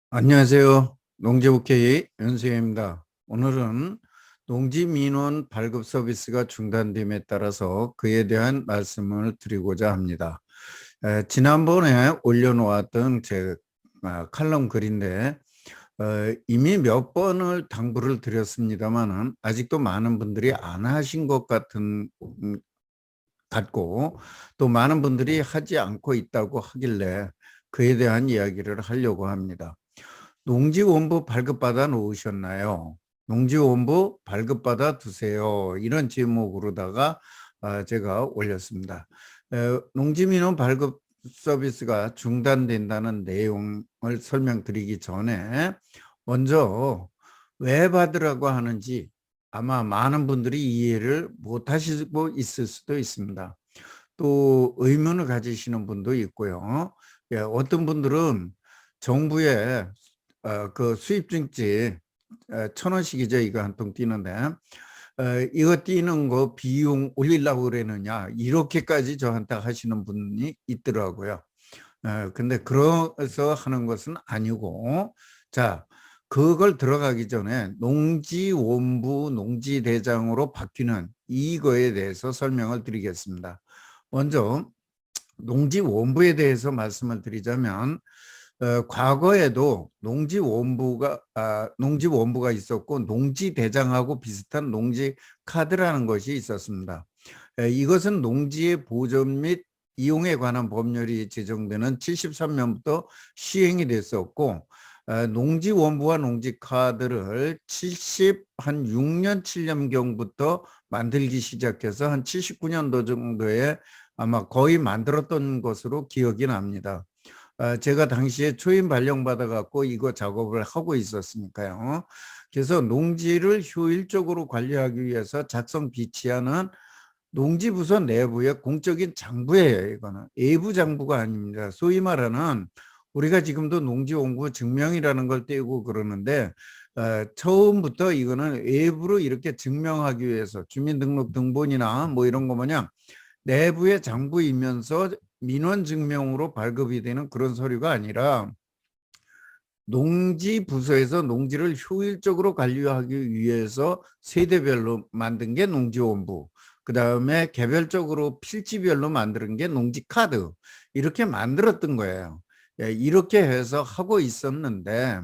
안녕하세요. 농지오케이 윤수입니다. 오늘은 농지민원 발급 서비스가 중단됨에 따라서 그에 대한 말씀을 드리고자 합니다. 지난번에 올려놓았던 제 칼럼 글인데 이미 몇 번을 당부를 드렸습니다만은 아직도 많은 분들이 안 하신 것 같고 또 많은 분들이 하지 않고 있다고 하길래 그에 대한 이야기를 하려고 합니다. 농지원부 발급받아 놓으셨나요? 농지원부 발급받아 두세요. 이런 제목으로다가 제가 올렸습니다. 농지민원 발급 서비스가 중단된다는 내용을 설명드리기 전에 먼저 왜 받으라고 하는지 아마 많은 분들이 이해를 못 하시고 있을 수도 있습니다. 또 의문을 가지시는 분도 있고요. 어떤 분들은 정부에 그 수입증지 1,000원씩이죠. 이거 한 통 띄는데 이거 띄는 거 비용 올리려고 그러느냐 이렇게까지 저한테 하시는 분이 있더라고요. 근데 그래서 하는 것은 아니고, 자, 그걸 들어가기 전에 농지원부 농지대장으로 바뀌는 이거에 대해서 설명을 드리겠습니다. 먼저 농지원부에 대해서 말씀을 드리자면 과거에도 농지원부가 있었고 농지대장하고 비슷한 농지카드라는 것이 있었습니다. 이것은 농지의 보존 및 이용에 관한 법률이 제정되는 73년부터 시행이 됐었고 농지원부와 농지카드를 6년 7년경부터 만들기 시작해서 한 79년도 정도에 아마 거의 만들었던 것으로 기억이 납니다. 제가 당시에 초임 발령받아 갖고 이거 작업을 하고 있었으니까요. 그래서 농지를 효율적으로 관리하기 위해서 작성 비치하는 농지부서 내부의 공적인 장부예요. 이거는 외부 장부가 아닙니다. 소위 말하는 우리가 지금도 농지원부 증명이라는 걸 떼고 그러는데 처음부터 이거는 외부로 이렇게 증명하기 위해서 주민등록 등본이나 뭐 이런 거 뭐냐 내부의 장부이면서 민원증명으로 발급이 되는 그런 서류가 아니라 농지부서에서 농지를 효율적으로 관리하기 위해서 세대별로 만든 게 농지원부, 그 다음에 개별적으로 필지별로 만드는 게 농지카드, 이렇게 만들었던 거예요. 이렇게 해서 하고 있었는데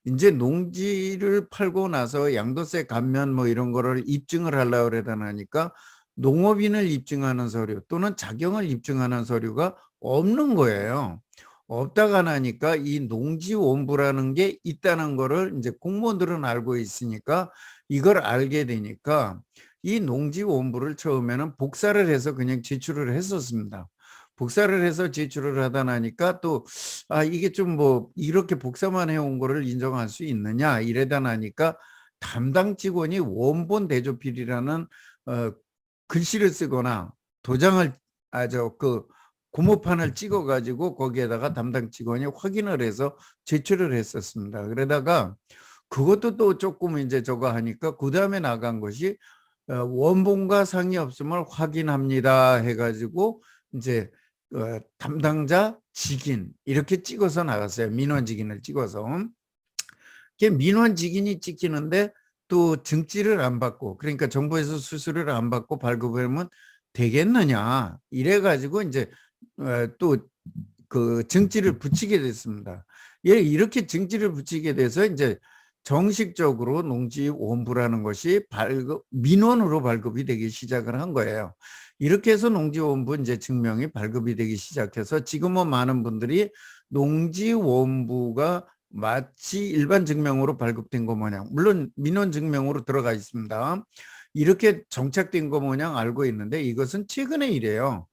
이제 농지를 팔고 나서 양도세 감면 뭐 이런 거를 입증을 하려고 그러다 나니까 농업인을 입증하는 서류 또는 자경을 입증하는 서류가 없는 거예요. 없다가 나니까 이 농지원부라는 게 있다는 거를 이제 공무원들은 알고 있으니까 이걸 알게 되니까 이 농지원부를 처음에는 복사를 해서 그냥 제출을 했었습니다. 복사를 해서 제출을 하다 나니까 또 이게 좀 뭐 이렇게 복사만 해온 거를 인정할 수 있느냐 이래다 나니까 담당 직원이 원본 대조필이라는 글씨를 쓰거나 도장을 그 고무판을 찍어 가지고 거기에다가 담당 직원이 확인을 해서 제출을 했었습니다. 그러다가 그것도 또 조금 이제 저거 하니까 그 다음에 나간 것이 원본과 상이 없음을 확인합니다 해가지고 이제 담당자 직인 이렇게 찍어서 나갔어요. 민원 직인을 찍어서. 민원 직인이 찍히는데 또 증지를 안 받고 그러니까 정부에서 수수료를 안 받고 발급하면 되겠느냐 이래가지고 이제 또 그 증지를 붙이게 됐습니다. 이렇게 증지를 붙이게 돼서 이제 정식적으로 농지원부라는 것이 민원으로 발급이 되기 시작을 한 거예요. 이렇게 해서 농지원부 이제 증명이 발급이 되기 시작해서 지금은 많은 분들이 농지원부가 마치 일반 증명으로 발급된 것 마냥, 물론 민원 증명으로 들어가 있습니다. 이렇게 정착된 것 마냥 알고 있는데 이것은 최근의 일이에요.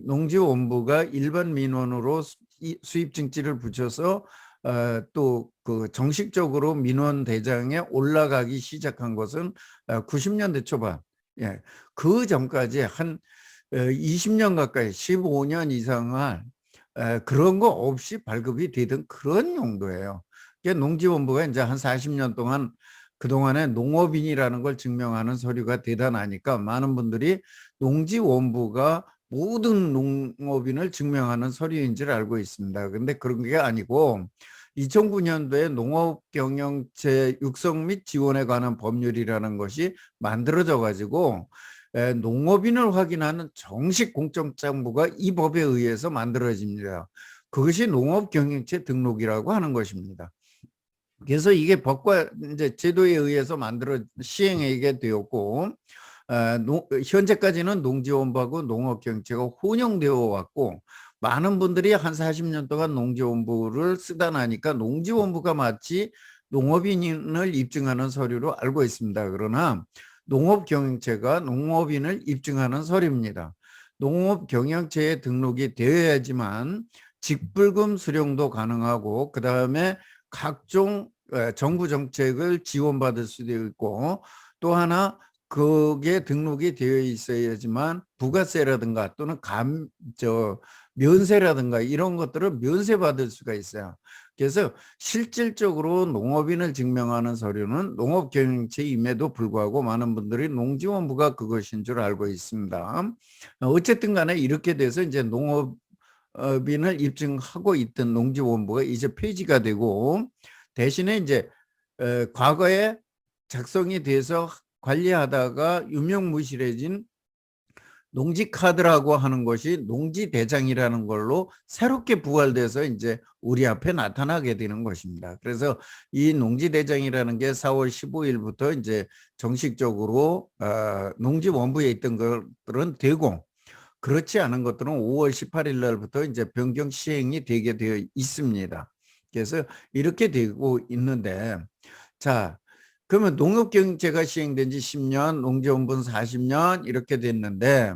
농지원부가 일반 민원으로 수입 증지를 붙여서 또 그 정식적으로 민원 대장에 올라가기 시작한 것은 90년대 초반. 그 전까지 한 20년 가까이 15년 이상을 그런 거 없이 발급이 되던 그런 용도예요. 농지원부가 이제 한 40년 동안 그동안에 농업인이라는 걸 증명하는 서류가 대단하니까 많은 분들이 농지원부가 모든 농업인을 증명하는 서류인 줄 알고 있습니다. 근데 그런 게 아니고 2009년도에 농업경영체 육성 및 지원에 관한 법률이라는 것이 만들어져 가지고 농업인을 확인하는 정식 공적장부가 이 법에 의해서 만들어집니다. 그것이 농업경영체 등록이라고 하는 것입니다. 그래서 이게 법과 이제 제도에 의해서 만들어 시행하게 되었고, 현재까지는 농지원부하고 농업경영체가 혼용되어 왔고, 많은 분들이 한 40년 동안 농지원부를 쓰다 나니까 농지원부가 마치 농업인을 입증하는 서류로 알고 있습니다. 그러나 농업경영체가 농업인을 입증하는 서류입니다. 농업경영체에 등록이 되어야지만 직불금 수령도 가능하고, 그 다음에 각종 정부 정책을 지원받을 수도 있고, 또 하나 그게 등록이 되어 있어야지만 부가세라든가 또는 면세라든가 이런 것들을 면세받을 수가 있어요. 그래서 실질적으로 농업인을 증명하는 서류는 농업경영체임에도 불구하고 많은 분들이 농지원부가 그것인 줄 알고 있습니다. 어쨌든 간에 이렇게 돼서 이제 농업인을 입증하고 있던 농지원부가 이제 폐지가 되고, 대신에 이제 과거에 작성이 돼서 관리하다가 유명무실해진 농지카드라고 하는 것이 농지대장이라는 걸로 새롭게 부활돼서 이제 우리 앞에 나타나게 되는 것입니다. 그래서 이 농지대장이라는 게 4월 15일부터 이제 정식적으로 농지원부에 있던 것들은 되고, 그렇지 않은 것들은 5월 18일 날부터 이제 변경 시행이 되게 되어 있습니다. 그래서 이렇게 되고 있는데, 자, 그러면 농업경영체가 시행된 지 10년, 농지원부는 40년 이렇게 됐는데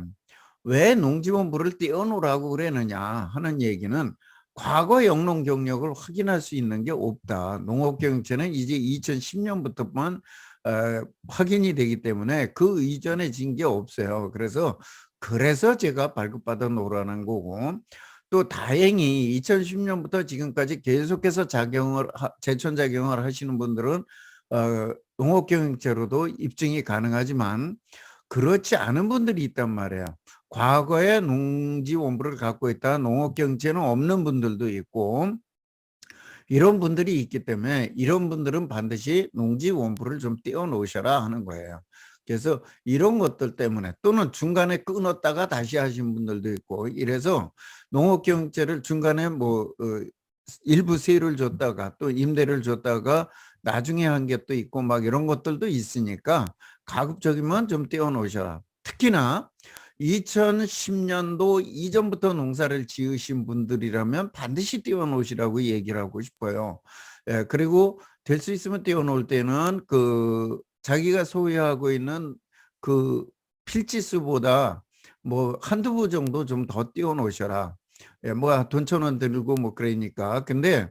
왜 농지원부를 떼어놓으라고 그러느냐 하는 얘기는, 과거 영농 경력을 확인할 수 있는 게 없다. 농업경영체는 이제 2010년부터만 확인이 되기 때문에 그 이전에 진 게 없어요. 그래서 제가 발급받아 놓으라는 거고, 또 다행히 2010년부터 지금까지 계속해서 제천작용을 하시는 분들은 농업경영체로도 입증이 가능하지만, 그렇지 않은 분들이 있단 말이에요. 과거에 농지원부를 갖고 있다 농업경영체는 없는 분들도 있고, 이런 분들이 있기 때문에 이런 분들은 반드시 농지원부를 좀 떼어놓으셔라 하는 거예요. 그래서 이런 것들 때문에, 또는 중간에 끊었다가 다시 하신 분들도 있고, 이래서 농업경영체를 중간에 일부 세율을 줬다가 또 임대를 줬다가 나중에 한 게 또 있고 막 이런 것들도 있으니까 가급적이면 좀 떼어놓으셔라. 특히나 2010년도 이전부터 농사를 지으신 분들이라면 반드시 떼어놓으시라고 얘기를 하고 싶어요. 그리고 될 수 있으면 떼어놓을 때는 자기가 소유하고 있는 그 필지수보다 한두 부 정도 좀 더 떼어놓으셔라. 돈 1,000원 들고 그러니까. 근데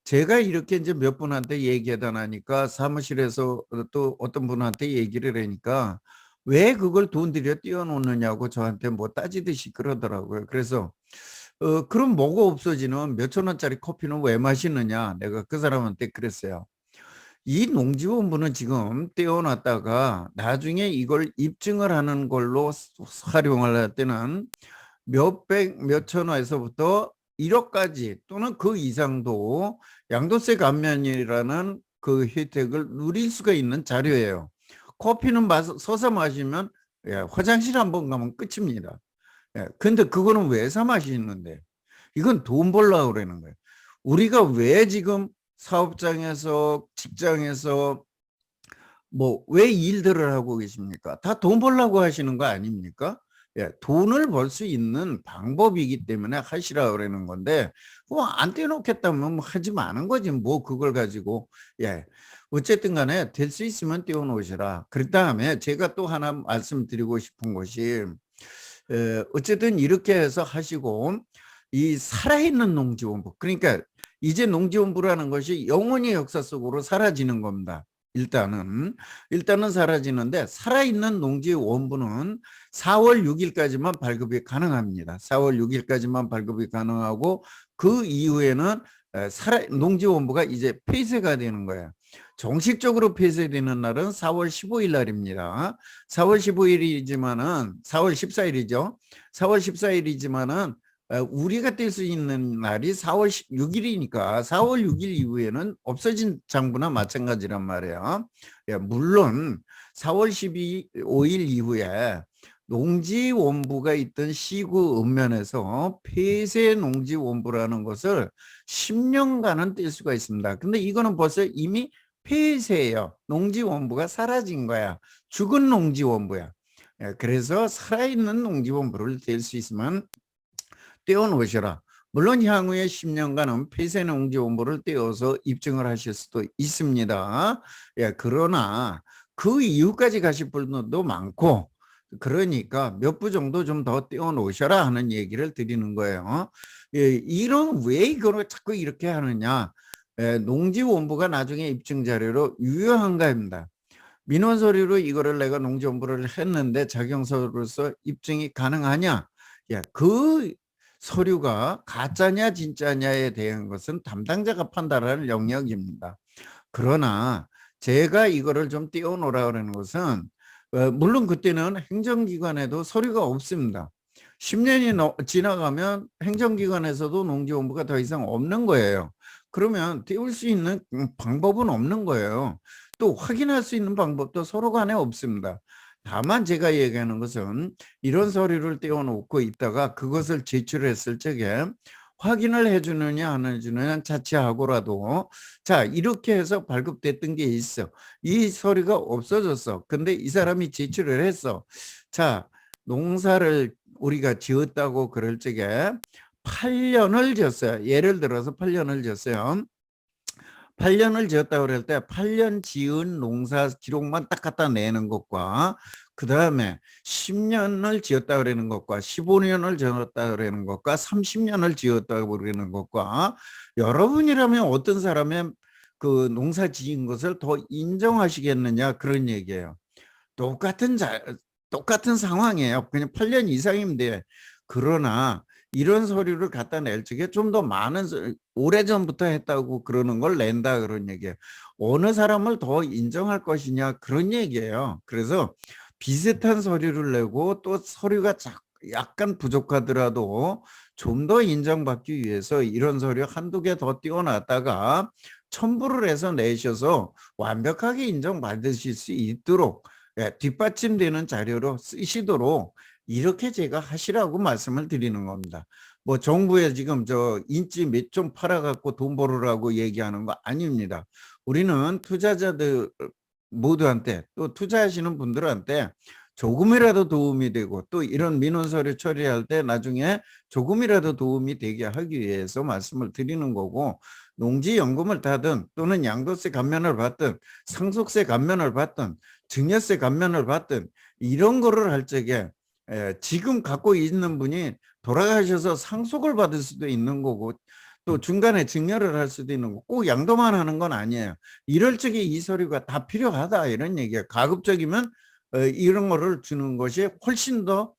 제가 이렇게 이제 몇 분한테 얘기하다 나니까 사무실에서 또 어떤 분한테 얘기를 하니까 왜 그걸 돈 들여 띄워놓느냐고 저한테 따지듯이 그러더라고요. 그래서 그럼 뭐가 없어지는 몇천 원짜리 커피는 왜 마시느냐, 내가 그 사람한테 그랬어요. 이 농지원부는 지금 떼어놨다가 나중에 이걸 입증을 하는 걸로 활용을 할 때는 몇백, 몇천원에서부터 1억까지 또는 그 이상도 양도세 감면이라는 그 혜택을 누릴 수가 있는 자료예요. 커피는 서서 마시면 화장실 한번 가면 끝입니다. 근데 그거는 왜 사 마시는데? 이건 돈 벌려고 그러는 거예요. 우리가 왜 지금 사업장에서, 직장에서 왜 일들을 하고 계십니까? 다 돈 벌려고 하시는 거 아닙니까? 돈을 벌 수 있는 방법이기 때문에 하시라 그러는 건데, 안 떼어놓겠다면 하지 마는 거지, 그걸 가지고. 어쨌든 간에 될 수 있으면 떼어놓으시라. 그 다음에 제가 또 하나 말씀드리고 싶은 것이, 어쨌든 이렇게 해서 하시고, 이 살아있는 농지원부, 그러니까 이제 농지원부라는 것이 영원히 역사 속으로 사라지는 겁니다. 일단은 사라지는데, 살아있는 농지원부는 4월 6일까지만 발급이 가능합니다. 4월 6일까지만 발급이 가능하고, 그 이후에는 농지원부가 이제 폐쇄가 되는 거예요. 정식적으로 폐쇄되는 날은 4월 15일 날입니다. 4월 15일이지만은 4월 14일이죠. 4월 14일이지만은 우리가 뗄 수 있는 날이 4월 6일이니까 4월 6일 이후에는 없어진 장부나 마찬가지란 말이에요. 예, 물론 4월 5일 이후에 농지원부가 있던 시구 읍면에서 폐쇄 농지원부라는 것을 10년간은 뗄 수가 있습니다. 근데 이거는 벌써 이미 폐쇄예요. 농지원부가 사라진 거야. 죽은 농지원부야. 예, 그래서 살아있는 농지원부를 뗄 수 있으면 떼어놓으셔라. 물론 향후에 10년간은 폐쇄 농지원부를 떼어서 입증을 하실 수도 있습니다. 예, 그러나 그 이후까지 가실 분들도 많고, 그러니까 몇 부 정도 좀 더 떼어놓으셔라 하는 얘기를 드리는 거예요. 예, 왜 이걸 자꾸 이렇게 하느냐. 예, 농지원부가 나중에 입증 자료로 유효한가입니다. 민원 서류로 이거를 내가 농지원부를 했는데 자경서로서 입증이 가능하냐? 예, 그 서류가 가짜냐 진짜냐에 대한 것은 담당자가 판단할 영역입니다. 그러나 제가 이거를 좀 띄워놓으라 그러는 것은 물론 그때는 행정기관에도 서류가 없습니다. 10년이 지나가면 행정기관에서도 농지원부가 더 이상 없는 거예요. 그러면 띄울 수 있는 방법은 없는 거예요. 또 확인할 수 있는 방법도 서로 간에 없습니다. 다만 제가 얘기하는 것은 이런 서류를 떼어놓고 있다가 그것을 제출했을 적에 확인을 해주느냐 안 해주느냐 자체하고라도 자 이렇게 해서 발급됐던 게 있어. 이 서류가 없어졌어. 근데 이 사람이 제출을 했어. 자 농사를 우리가 지었다고 그럴 적에 8년을 지었어요. 예를 들어서 8년을 지었어요. 8년을 지었다고 그럴 때 8년 지은 농사 기록만 딱 갖다 내는 것과 그 다음에 10년을 지었다 그러는 것과 15년을 지었다 그러는 것과 30년을 지었다고 그러는 것과 여러분이라면 어떤 사람의 그 농사 지은 것을 더 인정하시겠느냐 그런 얘기예요. 똑같은 상황이에요. 그냥 8년 이상이면 돼. 그러나 이런 서류를 갖다 낼 적에 좀 더 많은 오래전부터 했다고 그러는 걸 낸다 그런 얘기예요. 어느 사람을 더 인정할 것이냐 그런 얘기예요. 그래서 비슷한 서류를 내고 또 서류가 약간 부족하더라도 좀 더 인정받기 위해서 이런 서류 한두 개 더 띄워놨다가 첨부를 해서 내셔서 완벽하게 인정받으실 수 있도록 뒷받침되는 자료로 쓰시도록 이렇게 제가 하시라고 말씀을 드리는 겁니다. 뭐 정부에 지금 저 인지 몇 좀 팔아갖고 돈 벌으라고 얘기하는 거 아닙니다. 우리는 투자자들 모두한테 또 투자하시는 분들한테 조금이라도 도움이 되고 또 이런 민원 서류 처리할 때 나중에 조금이라도 도움이 되게 하기 위해서 말씀을 드리는 거고 농지연금을 타든 또는 양도세 감면을 받든 상속세 감면을 받든 증여세 감면을 받든 이런 거를 할 적에 지금 갖고 있는 분이 돌아가셔서 상속을 받을 수도 있는 거고 또 중간에 증여를 할 수도 있는 거고 꼭 양도만 하는 건 아니에요. 이럴 적에 이 서류가 다 필요하다 이런 얘기예요. 가급적이면 이런 거를 주는 것이 훨씬 더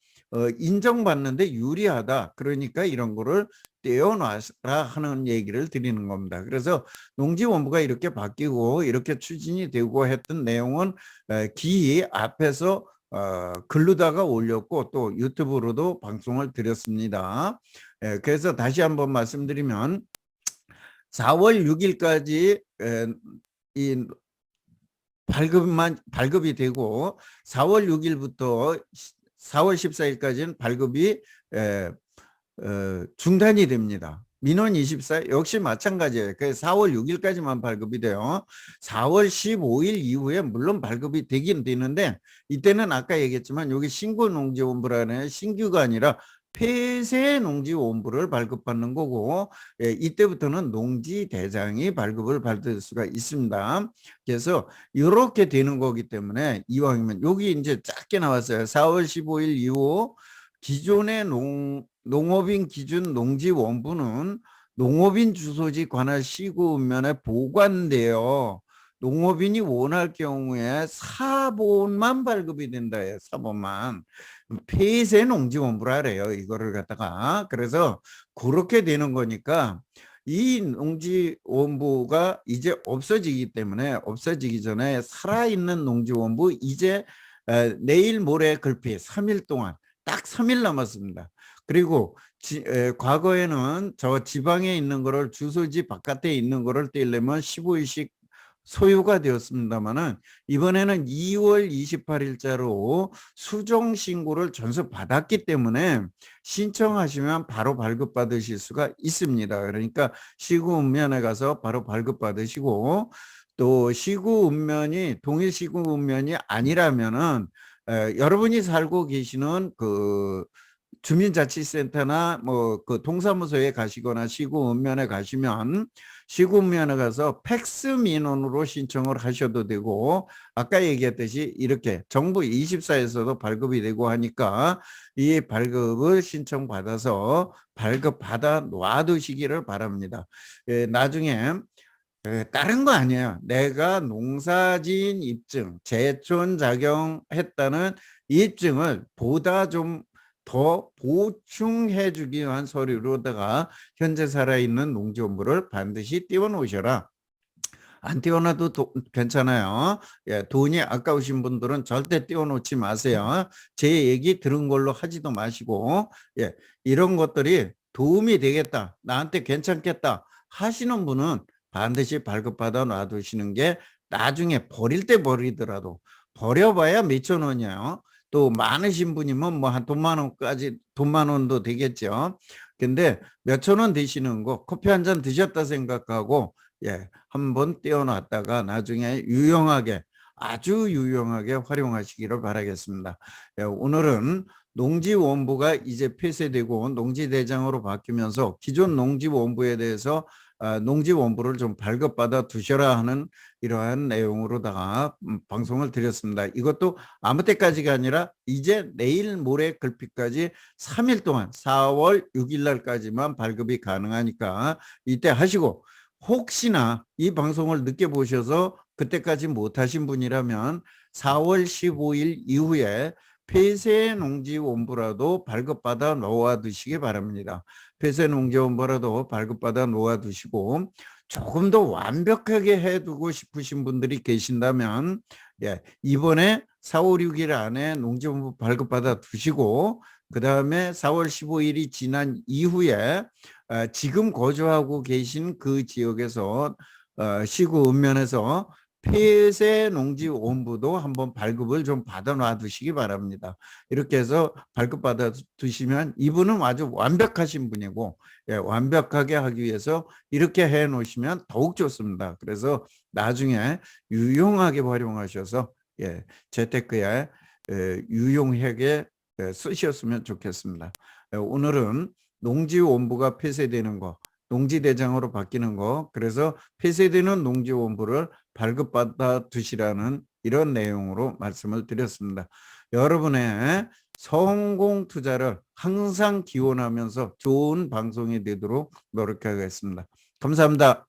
인정받는데 유리하다. 그러니까 이런 거를 떼어놔라 하는 얘기를 드리는 겁니다. 그래서 농지원부가 이렇게 바뀌고 이렇게 추진이 되고 했던 내용은 기이 앞에서 글로다가 올렸고 또 유튜브로도 방송을 드렸습니다. 그래서 다시 한번 말씀드리면 4월 6일까지 이 발급이 되고 4월 6일부터 4월 14일까지는 발급이 중단이 됩니다. 민원 24일 역시 마찬가지예요. 그래서 4월 6일까지만 발급이 돼요. 4월 15일 이후에 물론 발급이 되긴 되는데 이때는 아까 얘기했지만 여기 신고농지원부라는 신규가 아니라 폐쇄 농지원부를 발급받는 거고 이때부터는 농지대장이 발급을 받을 수가 있습니다. 그래서 이렇게 되는 거기 때문에 이왕이면 여기 이제 짧게 나왔어요. 4월 15일 이후 기존의 농업인 기준 농지원부는 농업인 주소지 관할 시구읍면에 보관되어 농업인이 원할 경우에 사본만 발급이 된다예요. 사본만. 폐쇄 농지원부라 그래요. 이거를 갖다가. 그래서 그렇게 되는 거니까 이 농지원부가 이제 없어지기 때문에 없어지기 전에 살아있는 농지원부 이제 내일 모레 글피 3일 동안 딱 3일 남았습니다. 그리고 과거에는 저 지방에 있는 거를 주소지 바깥에 있는 거를 떼려면 15일씩 소요가 되었습니다만은 이번에는 2월 28일자로 수정 신고를 전수 받았기 때문에 신청하시면 바로 발급받으실 수가 있습니다. 그러니까 시구 읍면에 가서 바로 발급받으시고, 또 시구 읍면이 동일 시구 읍면이 아니라면은 여러분이 살고 계시는 그 주민자치센터나 뭐 그 동사무소에 가시거나 시구 읍면에 가시면 시구 읍면에 가서 팩스 민원으로 신청을 하셔도 되고, 아까 얘기했듯이 이렇게 정부 24에서도 발급이 되고 하니까 이 발급을 신청받아서 발급받아 놔두시기를 바랍니다. 나중에 다른 거 아니에요. 내가 농사지은 입증, 제촌 작용했다는 입증을 보다 좀 더 보충해 주기 위한 서류로다가 현재 살아있는 농지원부를 반드시 띄워 놓으셔라. 안 띄워놔도 괜찮아요. 예, 돈이 아까우신 분들은 절대 띄워놓지 마세요. 제 얘기 들은 걸로 하지도 마시고, 예, 이런 것들이 도움이 되겠다, 나한테 괜찮겠다 하시는 분은 반드시 발급받아 놔두시는 게, 나중에 버릴 때 버리더라도 버려봐야 몇천 원이에요. 또 많으신 분이면 뭐 한 돈만 원까지, 돈만 원도 되겠죠. 근데 몇천 원 드시는 거 커피 한 잔 드셨다 생각하고, 예, 한번 떼어놨다가 나중에 유용하게, 아주 유용하게 활용하시기를 바라겠습니다. 예, 오늘은 농지원부가 이제 폐쇄되고 농지대장으로 바뀌면서 기존 농지원부에 대해서 농지원부를 좀 발급받아 두셔라 하는 이러한 내용으로다가 방송을 드렸습니다. 이것도 아무 때까지가 아니라 이제 내일 모레 글피까지 3일 동안 4월 6일 날까지만 발급이 가능하니까 이때 하시고, 혹시나 이 방송을 늦게 보셔서 그때까지 못하신 분이라면 4월 15일 이후에 폐쇄농지원부라도 발급받아 놓아두시기 바랍니다. 폐쇄농지원부라도 발급받아 놓아두시고, 조금 더 완벽하게 해두고 싶으신 분들이 계신다면, 예, 이번에 4월 6일 안에 농지원부 발급받아 두시고, 그 다음에 4월 15일이 지난 이후에 지금 거주하고 계신 그 지역에서 시구 읍면에서 폐쇄 농지원부도 한번 발급을 좀 받아 놔두시기 바랍니다. 이렇게 해서 발급받아 두시면 이분은 아주 완벽하신 분이고, 예, 완벽하게 하기 위해서 이렇게 해 놓으시면 더욱 좋습니다. 그래서 나중에 유용하게 활용하셔서, 예, 재테크에 유용하게 쓰셨으면 좋겠습니다. 오늘은 농지원부가 폐쇄되는 거, 농지대장으로 바뀌는 거, 그래서 폐쇄되는 농지원부를 발급받아 두시라는 이런 내용으로 말씀을 드렸습니다. 여러분의 성공 투자를 항상 기원하면서 좋은 방송이 되도록 노력하겠습니다. 감사합니다.